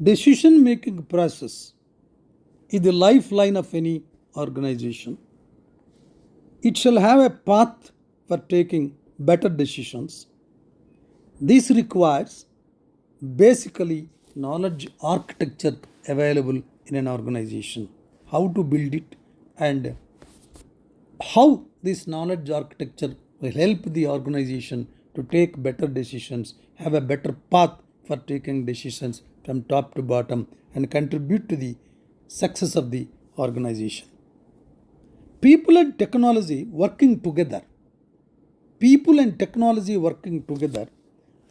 Decision making process is the lifeline of any organization. It shall have a path for taking better decisions. This requires basically knowledge architecture available in an organization. How to build it and how this knowledge architecture will help the organization to take better decisions, have a better path for taking decisions from top to bottom, and contribute to the success of the organization. People and technology working together. People and technology working together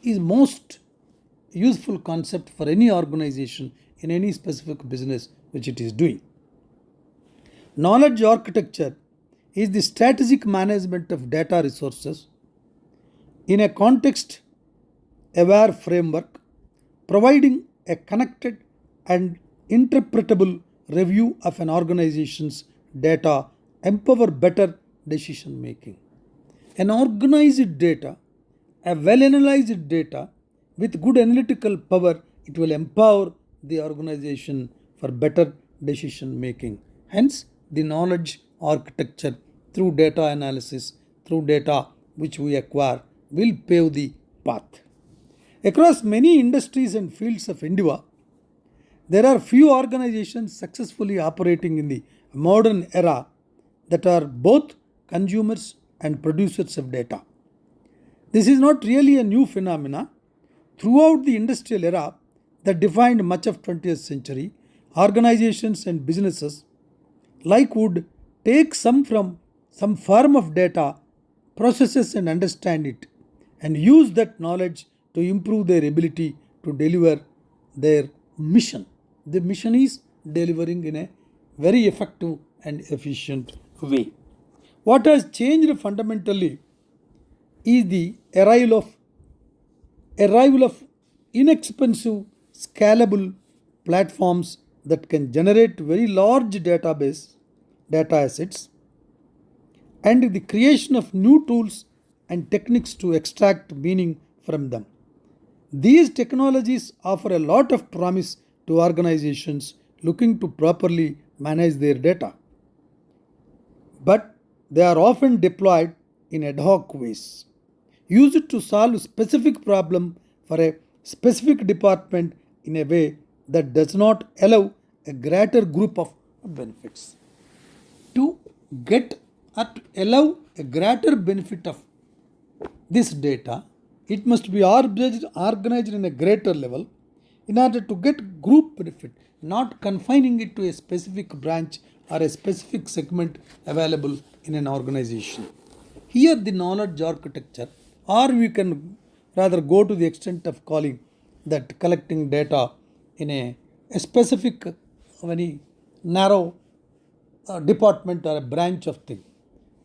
is most useful concept for any organization in any specific business which it is doing. Knowledge architecture is the strategic management of data resources in a context aware framework, providing a connected and interpretable review of an organization's data, empower better decision making. An organized data, a well analyzed data with good analytical power, it will empower the organization for better decision making. Hence, the knowledge architecture through data analysis, through data which we acquire, will pave the path. Across many industries and fields of endeavor, there are few organizations successfully operating in the modern era that are both consumers and producers of data. This is not really a new phenomena. Throughout the industrial era that defined much of 20th century, organizations and businesses like would take some form of data, processes and understand it, and use that knowledge to improve their ability to deliver their mission. The mission is delivering in a very effective and efficient way. What has changed fundamentally is the arrival of inexpensive, scalable platforms that can generate very large data assets, and the creation of new tools and techniques to extract meaning from them. These technologies offer a lot of promise to organizations looking to properly manage their data, but they are often deployed in ad hoc ways, used to solve a specific problem for a specific department in a way that does not allow a greater group of benefits. To get or to allow a greater benefit of this data, it must be organized in a greater level in order to get group benefit, not confining it to a specific branch or a specific segment available in an organization. Here, the knowledge architecture, or we can rather go to the extent of calling that collecting data in a specific, very narrow department or a branch of thing.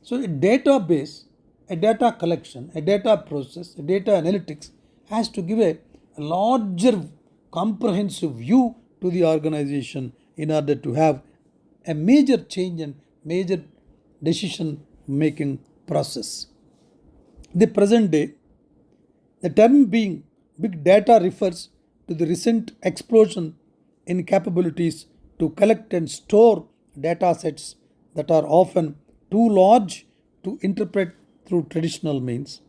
So, a database, a data collection, a data process, a data analytics has to give a larger comprehensive view to the organization in order to have a major change and major decision making process. The present day, the term being big data refers to the recent explosion in capabilities to collect and store data sets that are often too large to interpret through traditional means.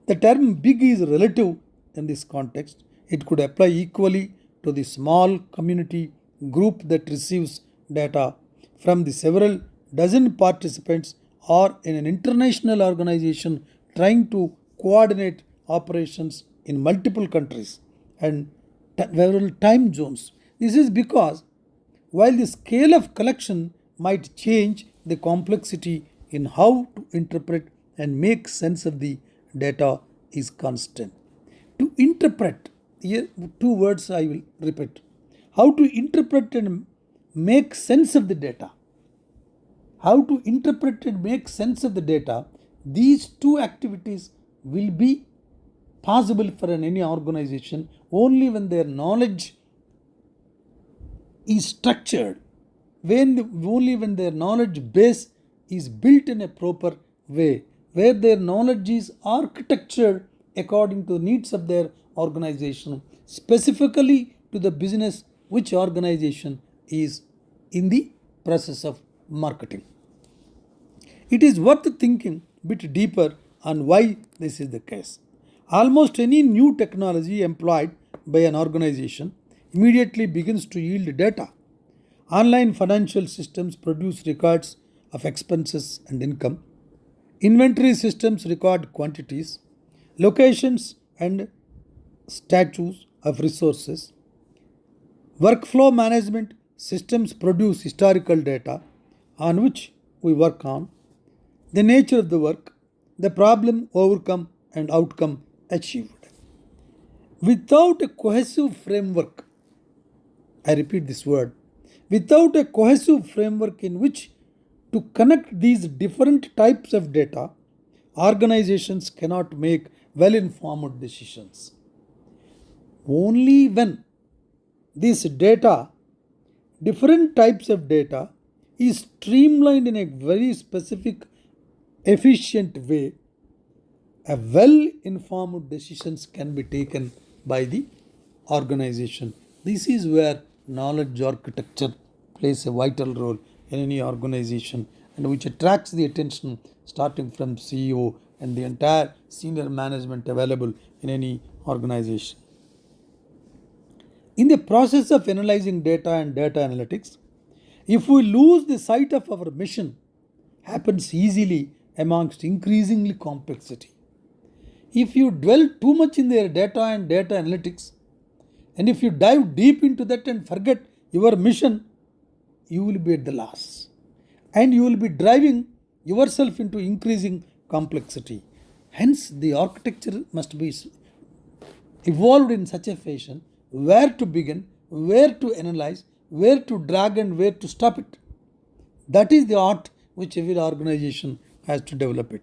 The term big is relative in this context. It could apply equally to the small community group that receives data from the several dozen participants or in an international organization trying to coordinate operations in multiple countries and several time zones. This is because while the scale of collection might change, the complexity in how to interpret and make sense of the data is constant. To interpret, here two words I will repeat. How to interpret and make sense of the data. How to interpret and make sense of the data, these two activities will be possible for any organization only when their knowledge is structured, only when their knowledge base is built in a proper way, where their knowledge is architectured according to the needs of their organization, specifically to the business which organization is in the process of marketing. It is worth thinking a bit deeper on why this is the case. Almost any new technology employed by an organization immediately begins to yield data. Online financial systems produce records of expenses and income. Inventory systems record quantities, locations, and status of resources. Workflow management systems produce historical data on which we work on, the nature of the work, the problem overcome, and outcome achieved. Without a cohesive framework, I repeat this word, without a cohesive framework in which to connect these different types of data, organizations cannot make well informed decisions. Only when this data, different types of data, is streamlined in a very specific, efficient way, a well informed decisions can be taken by the organization. This is where knowledge architecture plays a vital role in any organization and which attracts the attention starting from CEO and the entire senior management available in any organization. In the process of analyzing data and data analytics, if we lose the sight of our mission, happens easily amongst increasingly complexity. If you dwell too much in their data and data analytics, and if you dive deep into that and forget your mission, you will be at the loss. And you will be driving yourself into increasing complexity. Hence, the architecture must be evolved in such a fashion where to begin, where to analyze, where to drag, and where to stop it. That is the art which every organization has to develop it.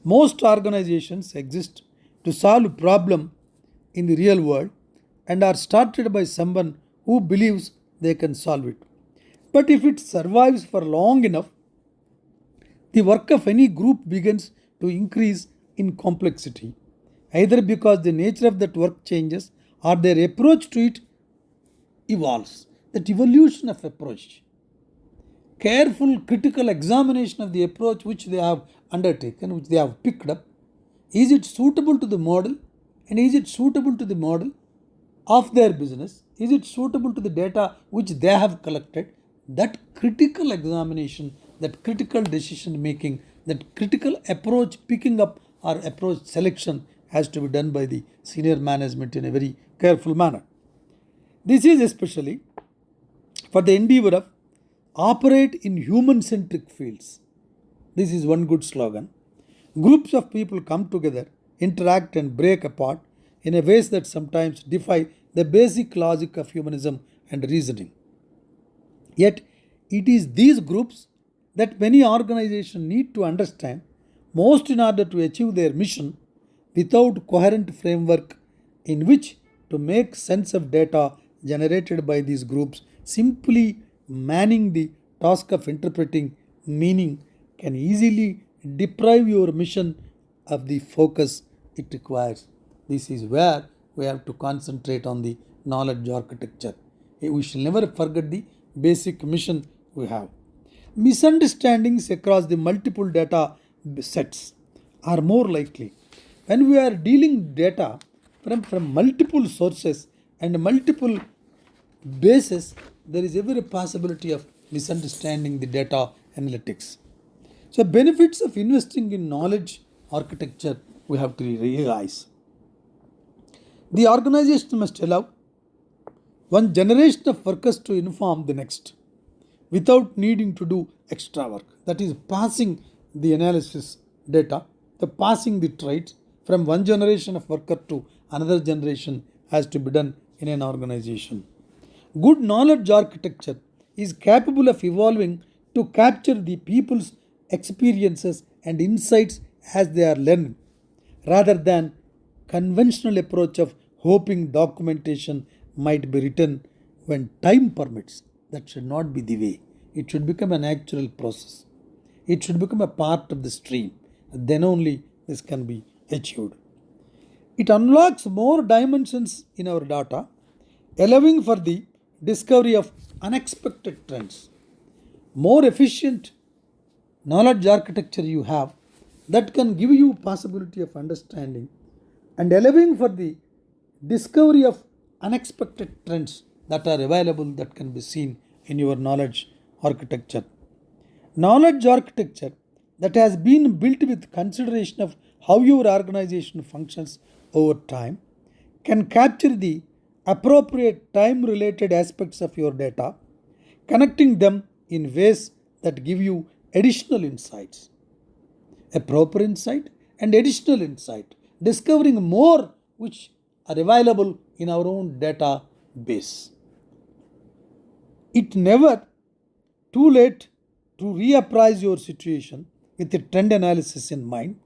Most organizations exist to solve a problem in the real world and are started by someone who believes they can solve it. But if it survives for long enough, the work of any group begins to increase in complexity, either because the nature of that work changes or their approach to it evolves. That evolution of approach, careful critical examination of the approach which they have undertaken, which they have picked up, is it suitable to the model, and is it suitable to the model of their business, is it suitable to the data which they have collected. That critical examination, that critical decision making, that critical approach picking up or approach selection has to be done by the senior management in a very careful manner. This is especially for the endeavor of operate in human centric fields. This is one good slogan. Groups of people come together, interact, and break apart in a ways that sometimes defy the basic logic of humanism and reasoning. Yet, it is these groups that many organizations need to understand most in order to achieve their mission. Without coherent framework in which to make sense of data generated by these groups, simply manning the task of interpreting meaning can easily deprive your mission of the focus it requires. This is where we have to concentrate on the knowledge architecture. We shall never forget the basic mission we have. Misunderstandings across the multiple data sets are more likely. When we are dealing data from multiple sources and multiple bases, there is every possibility of misunderstanding the data analytics. So, benefits of investing in knowledge architecture we have to realize. The organization must allow one generation of workers to inform the next without needing to do extra work. That is passing the analysis data, the passing the traits from one generation of worker to another generation has to be done in an organization. Good knowledge architecture is capable of evolving to capture the people's experiences and insights as they are learning, rather than conventional approach of hoping documentation might be written when time permits. That should not be the way. It should become a natural process. It should become a part of the stream. Then only this can be achieved. It unlocks more dimensions in our data, allowing for the discovery of unexpected trends. More efficient knowledge architecture you have, that can give you possibility of understanding and allowing for the discovery of unexpected trends that are available, that can be seen in your knowledge architecture. Knowledge architecture that has been built with consideration of how your organization functions over time can capture the appropriate time related aspects of your data, connecting them in ways that give you additional insights. A proper insight and additional insight, discovering more which are available in our own database. It never too late to reappraise your situation with a trend analysis in mind,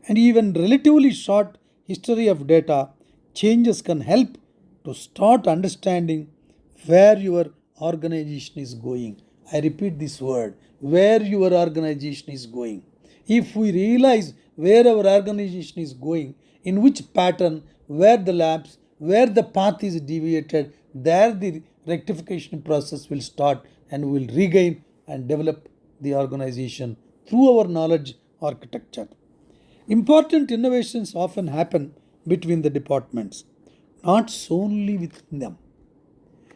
and even relatively short history of data changes can help to start understanding where your organization is going. I repeat this word, where your organization is going. If we realize where our organization is going, in which pattern, where the lapse, where the path is deviated, there the rectification process will start and we will regain and develop the organization through our knowledge architecture. Important innovations often happen between the departments, not solely within them.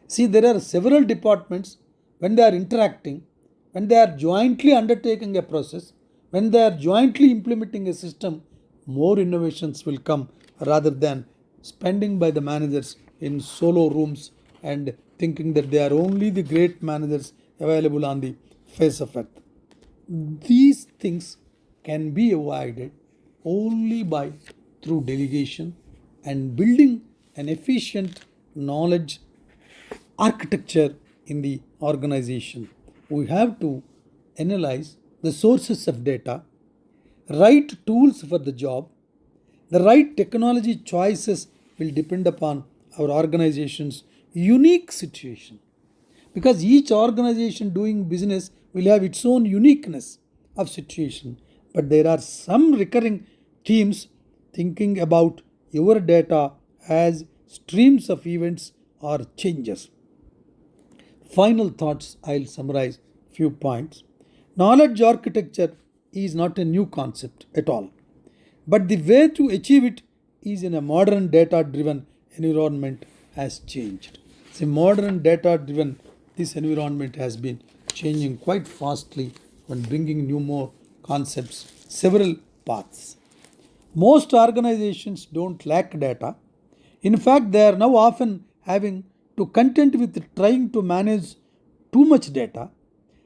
See, there are several departments when they are interacting, when they are jointly undertaking a process, when they are jointly implementing a system, more innovations will come rather than spending by the managers in solo rooms and thinking that they are only the great managers available on the face of earth. These things can be avoided only by through delegation and building an efficient knowledge architecture in the organization. We have to analyze the sources of data, right tools for the job, the right technology choices will depend upon our organization's unique situation, because each organization doing business will have its own uniqueness of situation, but there are some recurring themes thinking about your data as streams of events or changes. Final thoughts, I'll summarize few points. Knowledge architecture is not a new concept at all, but the way to achieve it is in a modern data driven environment has changed. See, modern data driven, this environment has been changing quite fastly when bringing new more concepts, several paths. Most organizations don't lack data. In fact, they are now often having to contend with trying to manage too much data.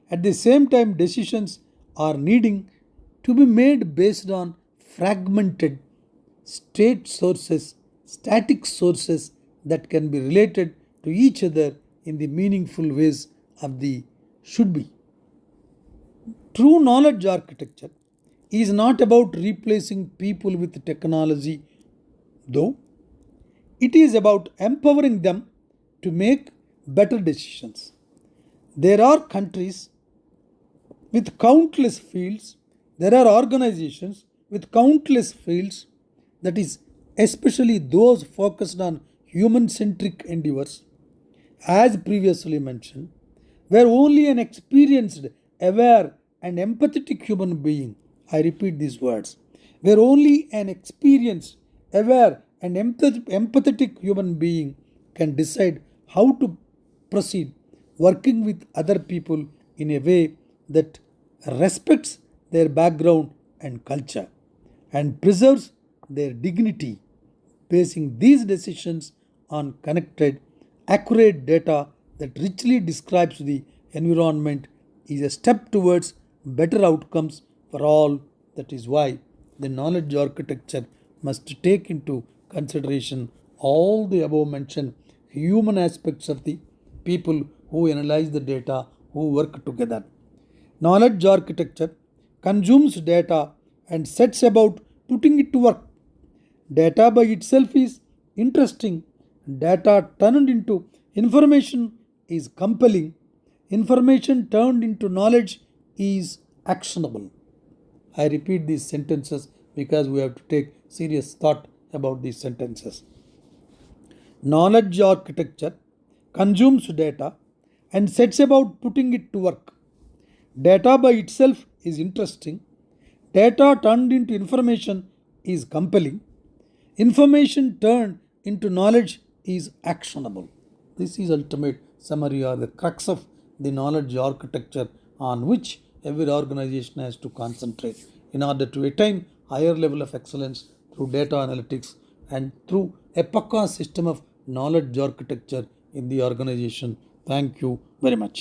At the same time, decisions are needing to be made based on fragmented state sources, static sources that can be related to each other in the meaningful ways of the should be. True knowledge architecture is not about replacing people with technology, though. It is about empowering them to make better decisions. There are countries with countless fields, there are organizations with countless fields, that is, especially those focused on human centric endeavors, as previously mentioned, where only an experienced, aware, and empathetic human being, I repeat these words, where only an experienced, aware, and empathetic human being can decide how to proceed, working with other people in a way that respects their background and culture and preserves their dignity. Basing these decisions on connected, accurate data that richly describes the environment is a step towards better outcomes for all. That is why the knowledge architecture must take into consideration all the above mentioned human aspects of the people who analyze the data, who work together. Knowledge architecture consumes data and sets about putting it to work. Data by itself is interesting. Data turned into information is compelling. Information turned into knowledge is actionable. I repeat these sentences because we have to take serious thought about these sentences. Knowledge architecture consumes data, and sets about putting it to work. Data by itself is interesting. Data turned into information is compelling. Information turned into knowledge is actionable. This is ultimate summary or the crux of the knowledge architecture on which every organization has to concentrate in order to attain higher level of excellence through data analytics and through a PACA system of knowledge architecture in the organization. Thank you very much.